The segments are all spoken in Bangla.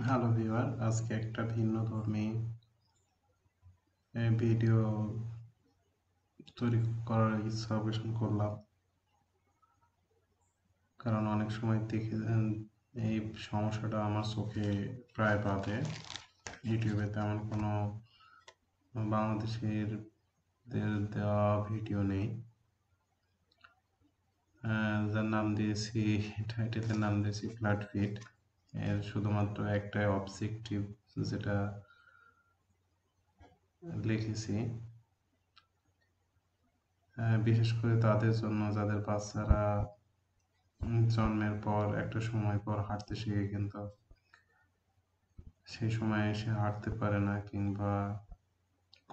হ্যালো ভিউয়ার, আজকে একটা ভিন্নধর্মী ভিডিও তৈরি করার ইচ্ছা পোষণ করলাম। কারণ অনেক সময় দেখে এই সমস্যাটা আমার চোখে প্রায় বাধে। ইউটিউবে তেমন কোনো বাংলাদেশের দেওয়া ভিডিও নেই। যার নাম দিয়েছি, টাইটেলের নাম দিয়েছি ফ্ল্যাট ফিট। এর শুধুমাত্র একটাই অবজেক্টিভ যেটা লিখেছি, বিশেষ করে তাদের জন্য যাদের বাচ্চারা জন্মের পর একটা সময় পর হাঁটতে শিখে কিন্তু সেই সময় সে হাঁটতে পারে না, কিংবা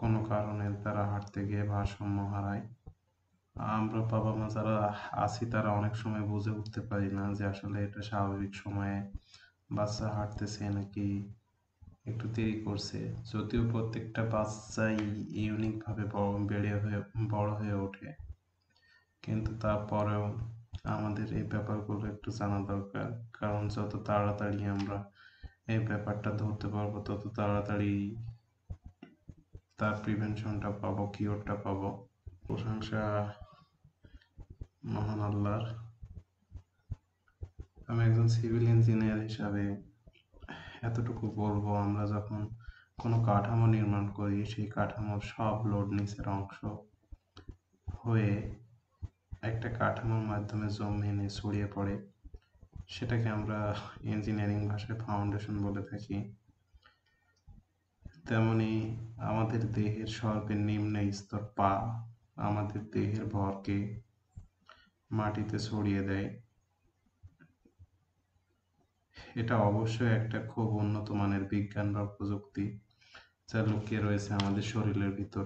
কোনো কারণে তারা হাঁটতে গিয়ে ভারসাম্য হারায়। আমরা বাবা মা যারা আছি তারা অনেক সময় বুঝে উঠতে পারি না যে আসলে এটা স্বাভাবিক সময়ে বাচ্চা হাঁটতেছে নাকি একটু দেরি করছে। যদিও প্রত্যেকটা বাচ্চাই ইউনিকভাবে বড় হয়ে ওঠে, কিন্তু তারপরেও আমাদের এই ব্যাপারগুলো একটু জানা দরকার। কারণ যত তাড়াতাড়ি আমরা এই ব্যাপারটা ধরতে পারবো, তত তাড়াতাড়ি তার প্রিভেনশনটা পাবো, কিওরটা পাবো। প্রশংসা মহান আল্লাহর। আমি একজন সিভিল ইঞ্জিনিয়ার হিসাবে এতটুকু বলবো, আমরা যখন কোনো কাঠামো নির্মাণ করি, সেই কাঠামোর সব লোড নিচের অংশ হয়ে একটা কাঠামোর মাধ্যমে জমিনে ছড়িয়ে পড়ে। সেটাকে আমরা ইঞ্জিনিয়ারিং ভাষায় ফাউন্ডেশন বলে থাকি। তেমনি আমাদের দেহের সর্বনিম্ন স্তর পা আমাদের দেহের ভরকে মাটিতে ছড়িয়ে দেয়। এটা অবশ্যই একটা খুব উন্নত মানের বিজ্ঞান বা প্রযুক্তি যা লুকিয়ে রয়েছে আমাদের শরীরের ভিতর।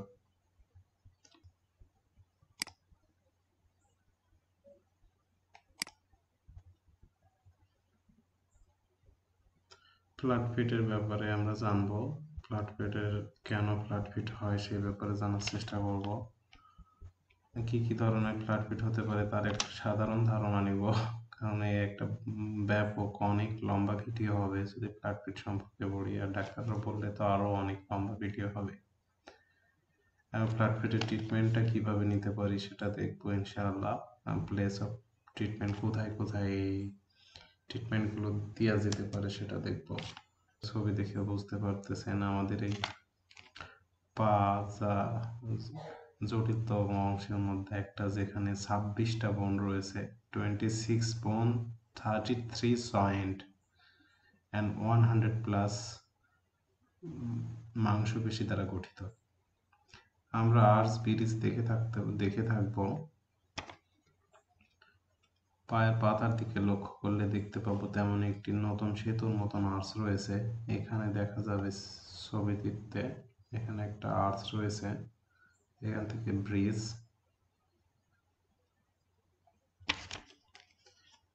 ফ্ল্যাট ফিটের ব্যাপারে আমরা জানবো। কেন ফ্ল্যাট ফিট হয় সেই ব্যাপারে জানার চেষ্টা করব। কি কি ধরনের ফ্ল্যাট ফিট হতে পারে তার একটা সাধারণ ধারণা নিব। কারণ এই একটা ব্যাপক অনেক লম্বা ভিডিও হবে যদি ফ্ল্যাট ফিট সম্পর্কে বলি, আর ডাক্তাররা বললে তো আরো অনেক লম্বা ভিডিও হবে। ফ্ল্যাট ফিটের ট্রিটমেন্টটা কিভাবে নিতে পারি সেটা দেখবো ইনশাআল্লাহ। প্লেস অফ ট্রিটমেন্ট কোথায় কোথায় এই ট্রিটমেন্টগুলো দেওয়া যেতে পারে সেটা দেখবো। ছবি দেখে বুঝতে পারতেছেন আমাদের এই পা যা জটিলতম অংশের মধ্যে একটা, যেখানে 26টা বোন রয়েছে, 26 বোন, 33 জয়েন্ট অ্যান্ড 100 প্লাস মাংসপেশি দ্বারা গঠিত। আমরা আর্চ ব্রিজ দেখে থাকবো। পায়ের পাতার দিকে লক্ষ্য করলে দেখতে পাবো তেমন একটি নতুন সেতুর মতন আর্চ রয়েছে। এখানে দেখা যাবে ছবিটিতে, এখানে একটা আর্চ রয়েছে, এখান থেকে ব্রিজ,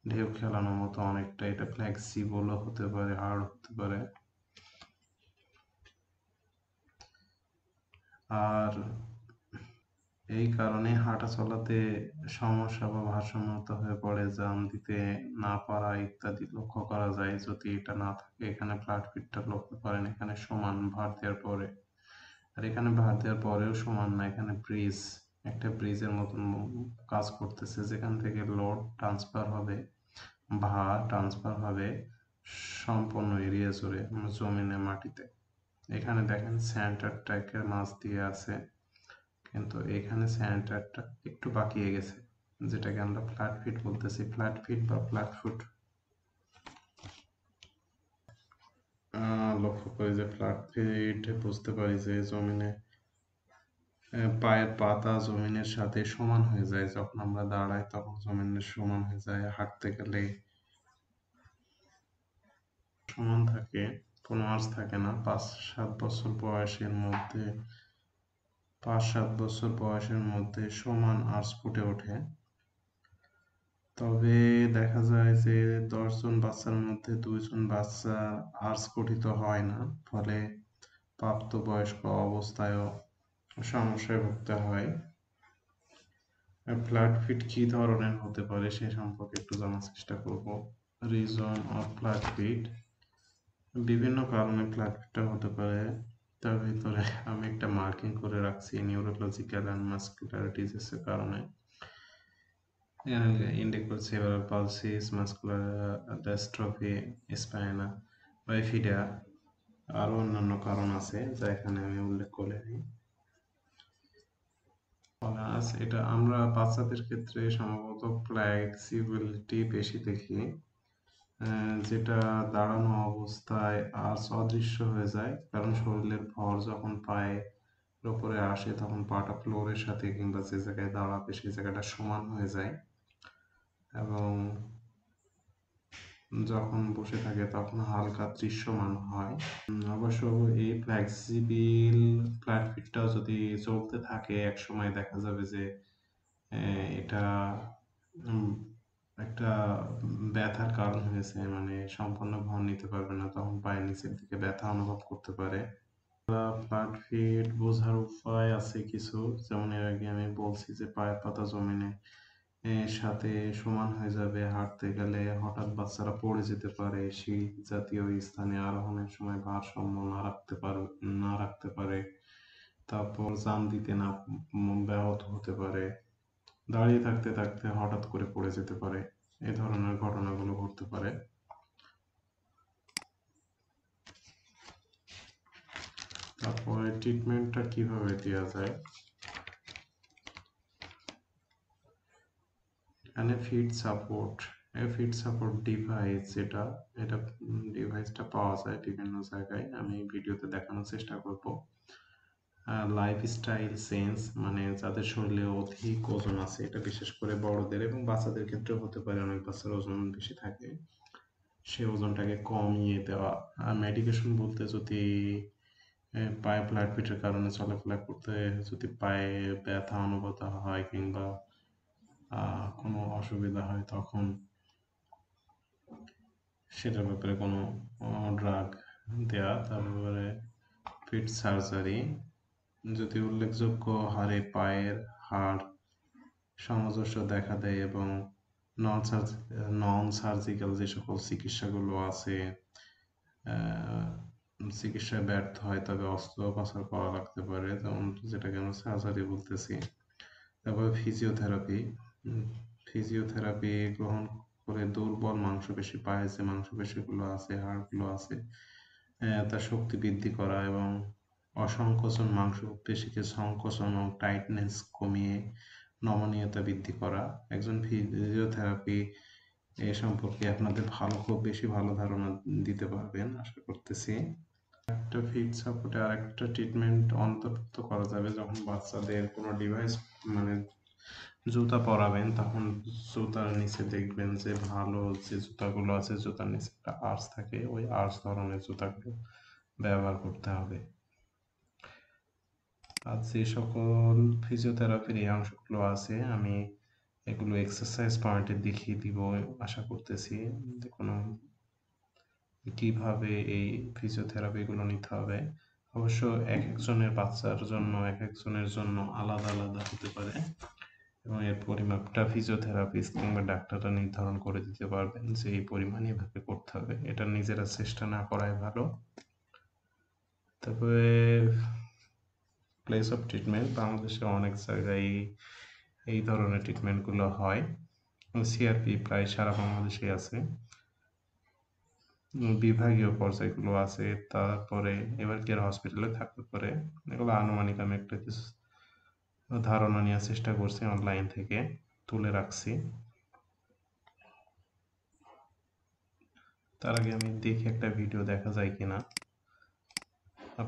ঢেউ খেলানোর মতো অনেকটা। এটা ফ্লেক্সিবলও হতে পারে, হার্ড হতে পারে। আর এই কারণে হাঁটা চলাতে সমস্যা বা ভারসাম্যহীনতা হয়ে পড়ে, জাম দিতে না পারা ইত্যাদি লক্ষ্য করা যায়। যদি এটা না থাকে, এখানে ফ্ল্যাট ফিটটা লক্ষ্য করেন, এখানে সমান ভার দেওয়ার পরে, আর এখানে ভার দেওয়ার পরেও সমান না, এখানে একটা ব্রিজের মতন কাজ করতেছে, যেখান থেকে লোড ট্রান্সফার হবে, ভার ট্রান্সফার হবে সম্পূর্ণ এরিয়া জুড়ে জমিনে, মাটিতে। এখানে দেখেন সেন্টারটাকে মাছ দিয়ে আছে, কিন্তু এখানে সেন্টারটা একটু বাকিয়ে গেছে, যেটাকে আমরা ফ্ল্যাট ফিট বলতেছি। ফ্ল্যাট ফিট বা ফ্ল্যাট ফুট লক্ষ্য করি যে ফ্ল্যাট ফিট বুঝতে পারি যে জমিনে পায়ের পাতা জমিনের সাথে সমান হয়ে যায়। যখন আমরা দাঁড়াই তখন জমিনের সমান হয়ে যায়, হাঁটতে গেলে সমান থাকে, কোনো আঁচ থাকে না। 5-7 বছর বয়সের মধ্যে সমান আঁচ ফুটে ওঠে। তবে দেখা যায় যে 10 জন বাচ্চার মধ্যে 2 জন বাচ্চা আঁচ গঠিত হয় না, ফলে প্রাপ্তবয়স্ক অবস্থায়ও সমস্যায় ভুগতে হয়। ফ্ল্যাট ফিট কি ধরনের হতে পারে সে সম্পর্কে একটু জানার চেষ্টা করব। রিজন অফ ফ্ল্যাট ফিট: বিভিন্ন কারণে ফ্ল্যাট ফিটটা হতে পারে। তার ভিতরে আমি একটা মার্কিং করে রাখছি নিউরোলজিক্যাল অ্যান্ড মাসকুলার ডিজিজেসের কারণে। ইন্ডিকোসেভারাল পালসিস, মাসকুলার ডেস্ট্রফি, স্পাইনা বাইফিডা, আরও অন্যান্য কারণ আছে যা এখানে আমি উল্লেখ করে নিই। এটা আমরা বাচ্চাদের ক্ষেত্রে সম্ভবত ফ্লেক্সিবিলিটি বেশি দেখি, যেটা দাঁড়ানো অবস্থায় আর্চ অদৃশ্য হয়ে যায়, কারণ শরীরের ভর যখন পায়ের উপরে আসে তখন পাটা ফ্লোরের সাথে কিংবা যে জায়গায় দাঁড়াবে সেই জায়গাটা সমান হয়ে যায়, এবং যখন বসে থাকে তখন হালকা দৃশ্যমান হয়। অবশ্য এই ফ্লেক্সিবল ফ্ল্যাট ফিটটাও যদি চলতে থাকে একসময় দেখা যাবে যে এটা একটা ব্যথার কারণ হয়েছে, মানে সম্পূর্ণ ভর নিতে পারবে না, তখন পায়ের নিচের দিকে ব্যথা অনুভব করতে পারে। ফ্ল্যাট ফিট বোঝার উপায় আছে কিছু, যেমন এর আগে আমি বলছি যে পায়ের পাতা জমিনে সাথে সমান হয়ে যাবে, হাঁটতে গেলে হঠাৎ বাচ্চারা পড়ে যেতে পারে, সিঁড়ি জাতীয় স্থানে আরোহণের সময় ভারসাম্য না রাখতে পারে, তারপর জাম দিতে না ব্যাহত হতে পারে, দাঁড়িয়ে থাকতে থাকতে হঠাৎ করে পড়ে যেতে পারে, এই ধরনের ঘটনাগুলো ঘটতে পারে। তারপরে ট্রিটমেন্টটা কিভাবে দেওয়া যায়। এখানে ফিট সাপোর্ট ডিভাইস, এটা ডিভাইসটা পাওয়া যায় বিভিন্ন জায়গায়, আমি ভিডিওতে দেখানোর চেষ্টা করব। লাইফস্টাইল চেঞ্জ, মানে যাদের শরীরে অধিক ওজন আছে, এটা বিশেষ করে বড়দের এবং বাচ্চাদের ক্ষেত্রেও হতে পারে, অনেক বাচ্চার ওজন বেশি থাকে, সে ওজনটাকে কমিয়ে দেওয়া। মেডিকেশন বলতে যদি পায়ে ফ্ল্যাট ফিটের কারণে চলাফেরা করতে যদি পায়ে ব্যথা অনুভূত হয় কিংবা কোনো অসুবিধা হয়, তখন সেটার ব্যাপারে কোনো ড্রাগ দেয়া। তারপরে ফিট সার্জারি, যদি উল্লেখযোগ্য হারে পায়ের হাড় সামঞ্জস্য দেখা দেয় এবং নন সার্জিক্যাল যে সকল চিকিৎসাগুলো আছে চিকিৎসায় ব্যর্থ হয়, তবে অস্ত্রোপচার করা লাগতে পারে, যেমন যেটাকে আমরা সার্জারি বলতেছি। তারপরে ফিজিওথেরাপি গ্রহণ করে দুর্বল মাংসপেশি, পায়ে যে মাংসপেশিগুলো আছে, হাড়গুলো আছে, তার শক্তি বৃদ্ধি করা এবং অসংকোচন মাংসপেশিকে সংকোচন ও টাইটনেস কমিয়ে নমনীয়তা বৃদ্ধি করা। একজন ফিজিওথেরাপি এ সম্পর্কে আপনাদের খুব বেশি ভালো ধারণা দিতে পারবেন আশা করতেছি। একটা ফিট সাপোর্টে আরেকটা ট্রিটমেন্ট অন্তর্ভুক্ত করা যাবে, যখন বাচ্চাদের কোনো ডিভাইস মানে জুতা পরাবেন, তখন জুতার নিচে দেখবেন যে ভালো যে জুতাগুলো আছে, জুতার নিচে একটা আর্চ থাকে, ওই আর্চ ধরনের জুতাগুলো ব্যবহার করতে হবে। আর যে সকল ফিজিওথেরাপির এই অংশগুলো আছে, আমি এগুলো এক্সারসাইজ পয়েন্টে দেখিয়ে দিব আশা করতেছি, যে কোনো কিভাবে এই ফিজিওথেরাপিগুলো নিতে হবে। অবশ্য এক একজনের বাচ্চার জন্য এক একজনের জন্য আলাদা আলাদা হতে পারে, এবং এর পরিমাপটা ফিজিওথেরাপিস্ট কিংবা ডাক্তাররা নির্ধারণ করে দিতে পারবেন যে এই পরিমাণ এভাবে করতে হবে, এটা নিজেরা চেষ্টা না করাই ভালো। তারপরে প্লেস অফ ট্রিটমেন্ট, বাংলাদেশে অনেক জায়গায় এই ধরনের ট্রিটমেন্টগুলো হয়। সিআরপি প্রায় সারা বাংলাদেশে আছে, বিভাগীয় পর্যায়গুলো আছে, তারপরে এবার কেয়ার হসপিটালে থাকতে পারে। এগুলো আনুমানিক আমি একটা কিছু ধারণা নেওয়ার চেষ্টা করছি, অনলাইন থেকে তুলে রাখছি। তার আগে আমি দেখি একটা ভিডিও দেখা যায় কিনা,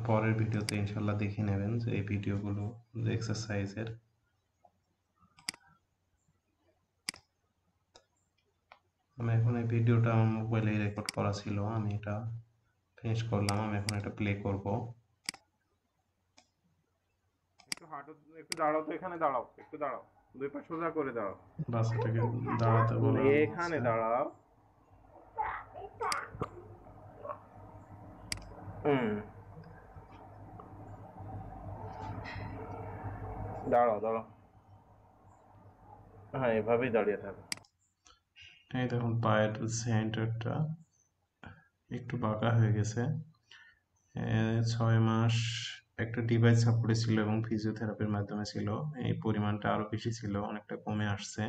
পরের ভিডিওতে ইনশাল্লাহ দেখে নেবেন যে এই ভিডিওগুলো যে এক্সারসাইজের। আমি এখন এই ভিডিওটা আমার মোবাইলে রেকর্ড করা ছিল, আমি এটা ফিনিশ করলাম, আমি এখন এটা প্লে করব। একটু হাঁটো, একটু দাঁড়াও তো, এখানে দাঁড়াও, একটু দাঁড়াও, দুই পা সোজা করে দাঁড়াও, বাচ্চাটাকে দাঁড়াতে বলা এখানে হচ্ছে। দাঁড়াও। হুম, দাঁড়াও দাঁড়াও, হ্যাঁ এভাবেই দাঁড়িয়ে থাকো। এই দেখুন পায়ের সেন্টারটা একটু বাঁকা হয়ে গেছে। 6 মাস একটা ডিভাইস সাপোর্টে ছিল এবং ফিজিওথেরাপির মাধ্যমে ছিল। এই পরিমাণটা আরো বেশি ছিল, অনেকটা কমে আসছে।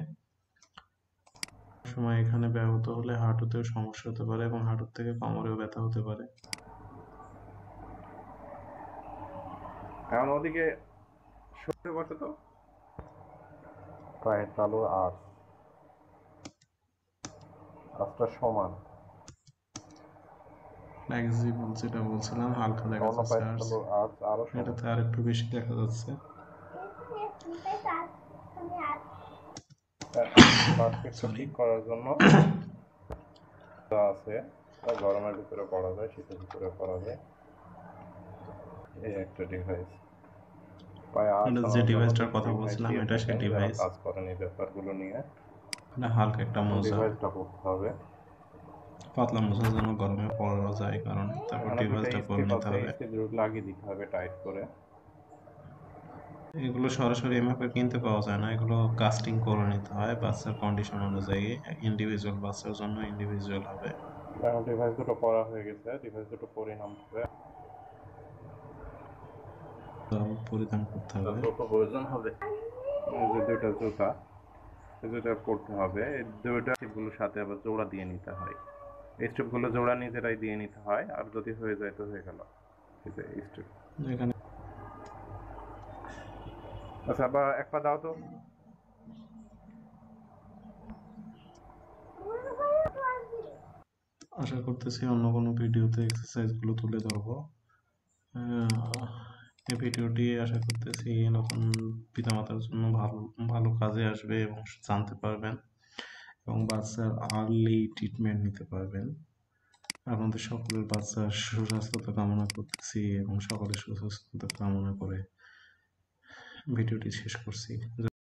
সময় এখানে ব্যাহত হলে হাঁটুতেও সমস্যা হতে পারে এবং হাঁটুর থেকে কোমরেও ব্যথা হতে পারে। এখন ওদিকে সরে বসে তো পায়ের তালু আঁচটা সমান, ফ্লেক্সিবল যেটা বলছিলাম, হালকা দেখা অন্য যাচ্ছে পায়ের আর্চ, তালু আরো সমান। এটাতে আর একটু বেশি দেখা যাচ্ছে। ফ্ল্যাট ঠিক করার জন্য আছে, গরমের ভিতরে পড়া যায়, শীতের ভিতরে পড়া যায়। এই একটা ডিভাইস পায়ে এটা যে আঁচানোর জন্য ডিভাইসটার কথা ডিভাইস বলছিলাম, দিয়ে এটা সেই থাকেন যারা ডিভাইস। কাজ করেন এই ব্যাপারগুলো নিয়ে। এটা হালকা একটা মোজা, ডিভাইসটা পড়তে হবে। পাতলা মোজা যেন গরমে পরা যায়, কারণ তারপর এখানে দুইটা ডিভাইসটা পরে স্টেপ নিতে আছে, হবে। স্টেপ লাগিয়ে দিতে হবে টাইট করে। এগুলো সরাসরি এমএপে কিনতে পাওয়া যায় না, এগুলো কাস্টিং করে নিতে হয় বাচ্চার কন্ডিশন অনুযায়ী। ইন্ডিভিজুয়াল বাচ্চার জন্য ইন্ডিভিজুয়াল হবে। এখন ডিভাইস দুটো পড়া হয়ে গেছে, ডিভাইস দুটো পরে নামতে হবে, পরিধান করতে হবে। জুতো প্রয়োজন হবে। এই যে দুইটা জুতা, এই দুইটা পড়তে হবে। এই দুইটা স্টেপগুলোর সাথে আবার জোড়া দিয়ে নিতে হয়। এই স্টেপগুলো জোড়া নিজেরাই দিয়ে নিতে হয়, আর যদি হয়ে যায় তো হয়ে গেল। এই যে এই স্টেপ। এখানে আচ্ছা, বা এক পা দাও তো। আশা করতেছি অন্য কোনো ভিডিওতে এক্সারসাইজগুলো তুলে ধরবো। এই ভিডিওটি আশা করতেছি নতুন পিতামাতার জন্য ভালো ভালো কাজে আসবে এবং জানতে পারবেন এবং বাচ্চার আর্লি ট্রিটমেন্ট নিতে পারবেন। আপনাদের সকলের বাচ্চার সুস্বাস্থ্যতা কামনা করতেছি এবং সকলের সুস্বাস্থ্যতা কামনা করে ভিডিওটি শেষ করছি।